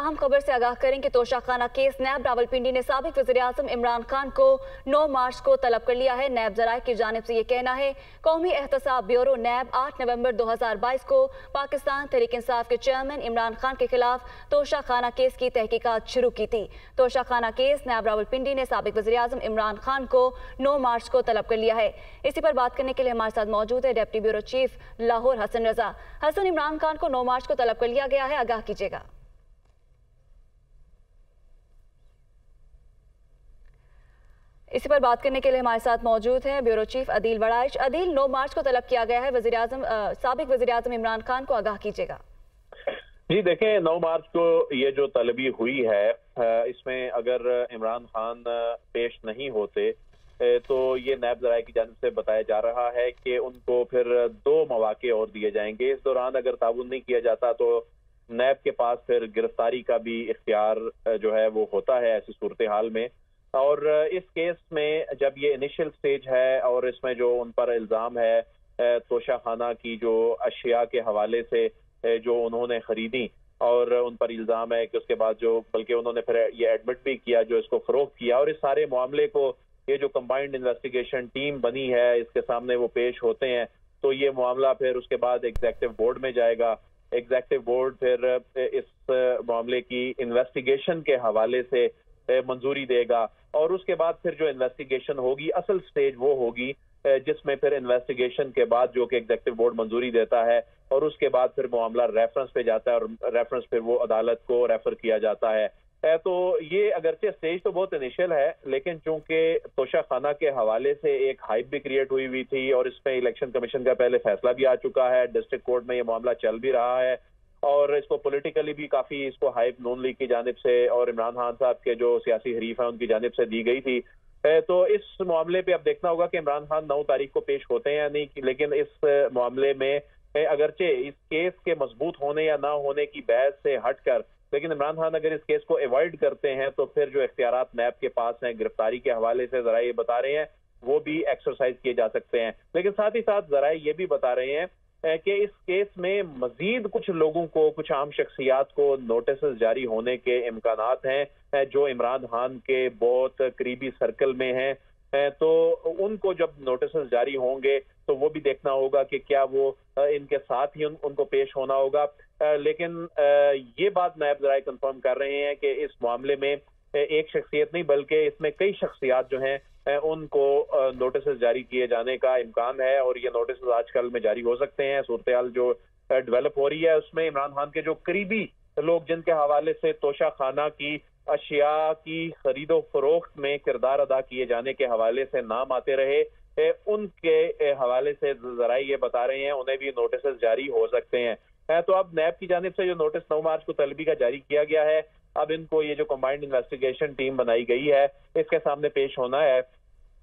अहम खबर से आगाह करें कि तोशाखाना केस नैब रावलपिंडी ने साबिक वज़ीर-ए-आज़म इमरान खान को 9 मार्च को तलब कर लिया है। नैब ज़राए की जानिब से ये कहना है, कौमी एहतसाब ब्यूरो नैब 8 नवंबर 2022 को पाकिस्तान तहरीक इंसाफ के चेयरमैन इमरान खान के खिलाफ तोशाखाना केस की तहकीकात शुरू की थी। तोशाखाना केस नैब रावलपिंडी ने साबिक वज़ीर-ए-आज़म इमरान खान को 9 मार्च को तलब कर लिया है। इसी पर बात करने के लिए हमारे साथ मौजूद है deputy bureau chief Lahore Hasan Raza. Hasan, Imran Khan को 9 मार्च को तलब कर लिया गया है, आगाह कीजिएगा। इसी पर बात करने के लिए हमारे साथ मौजूद है ब्यूरो चीफ अदील वड़ाइश। अदील, 9 मार्च को तलब किया गया है साबिक वज़ीर-ए-आज़म इमरान खान को, आगाह कीजिएगा। जी देखें, 9 मार्च को ये जो तलबी हुई है, इसमें अगर इमरान खान पेश नहीं होते तो ये नैब ज़राए की जानिब से बताया जा रहा है कि उनको फिर 2 मौके और दिए जाएंगे। इस दौरान अगर ताउन नहीं किया जाता तो नैब के पास फिर गिरफ्तारी का भी इख्तियार जो है वो होता है ऐसी सूरत हाल में। और इस केस में जब ये इनिशियल स्टेज है और इसमें जो उन पर इल्ज़ाम है तोशाखाना की जो अशिया के हवाले से जो उन्होंने खरीदी, और उन पर इल्ज़ाम है कि उसके बाद जो बल्कि उन्होंने फिर ये एडमिट भी किया जो इसको फ़रोख्त किया, और इस सारे मामले को ये जो कंबाइंड इन्वेस्टिगेशन टीम बनी है इसके सामने वो पेश होते हैं, तो ये मामला फिर उसके बाद एग्जेक्टिव बोर्ड में जाएगा। एग्जेक्टिव बोर्ड फिर इस मामले की इन्वेस्टिगेशन के हवाले से मंजूरी देगा, और उसके बाद फिर जो इन्वेस्टिगेशन होगी, असल स्टेज वो होगी जिसमें फिर इन्वेस्टिगेशन के बाद जो कि एग्जेक्टिव बोर्ड मंजूरी देता है, और उसके बाद फिर मामला रेफरेंस पे जाता है और रेफरेंस फिर वो अदालत को रेफर किया जाता है। तो ये अगरचे स्टेज तो बहुत इनिशियल है, लेकिन चूंकि तोशाखाना के हवाले से एक हाइप भी क्रिएट हुई थी और इस पे इलेक्शन कमीशन का पहले फैसला भी आ चुका है, डिस्ट्रिक्ट कोर्ट में ये मामला चल भी रहा है, और इसको पॉलिटिकली भी काफी इसको हाइप नून लीग की जानिब से और इमरान खान साहब के जो सियासी हरीफ हैं उनकी जानिब से दी गई थी। तो इस मामले पे अब देखना होगा कि इमरान खान 9 तारीख को पेश होते हैं या नहीं, लेकिन इस मामले में अगरचे इस केस के मजबूत होने या ना होने की बहस से हटकर, लेकिन इमरान खान अगर इस केस को अवॉइड करते हैं तो फिर जो इख्तियारात नैब के पास हैं गिरफ्तारी के हवाले से ज़राए बता रहे हैं वो भी एक्सरसाइज किए जा सकते हैं। लेकिन साथ ही साथ ज़राए ये भी बता रहे हैं कि इस केस में मजीद कुछ लोगों को, कुछ आम शख्सियात को नोटिस जारी होने के इम्कानात हैं जो इमरान खान के बहुत करीबी सर्कल में हैं। तो उनको जब नोटिस जारी होंगे तो वो भी देखना होगा कि क्या वो इनके साथ ही उनको पेश होना होगा। लेकिन ये बात नायब ज़राए कंफर्म कर रहे हैं कि इस मामले में एक शख्सियत नहीं बल्कि इसमें कई शख्सियात जो हैं उनको नोटिस जारी किए जाने का इम्कान है, और ये नोटिस आजकल में जारी हो सकते हैं। सूरत हाल जो डेवलप हो रही है उसमें इमरान खान के जो करीबी लोग जिनके हवाले से तोशाखाना की अशिया की खरीदो फरोख्त में किरदार अदा किए जाने के हवाले से नाम आते रहे, उनके हवाले से ज़राए ये बता रहे हैं उन्हें भी नोटिस जारी हो सकते हैं। तो अब नैब की जानिब से जो नोटिस 9 मार्च को तलबी का जारी किया गया है, अब इनको ये जो कंबाइंड इन्वेस्टिगेशन टीम बनाई गई है इसके सामने पेश होना है,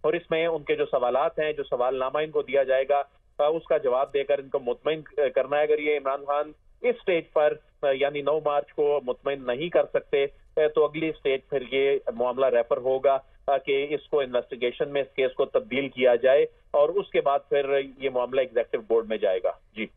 और इसमें उनके जो सवालात हैं, जो सवालनामा इनको दिया जाएगा उसका जवाब देकर इनको मुतमईन करना है। अगर ये इमरान खान इस स्टेज पर यानी 9 मार्च को मुतमईन नहीं कर सकते तो अगली स्टेज फिर ये मामला रेफर होगा कि इसको इन्वेस्टिगेशन में इस केस को तब्दील किया जाए, और उसके बाद फिर ये मामला एग्जेक्टिव बोर्ड में जाएगा। जी।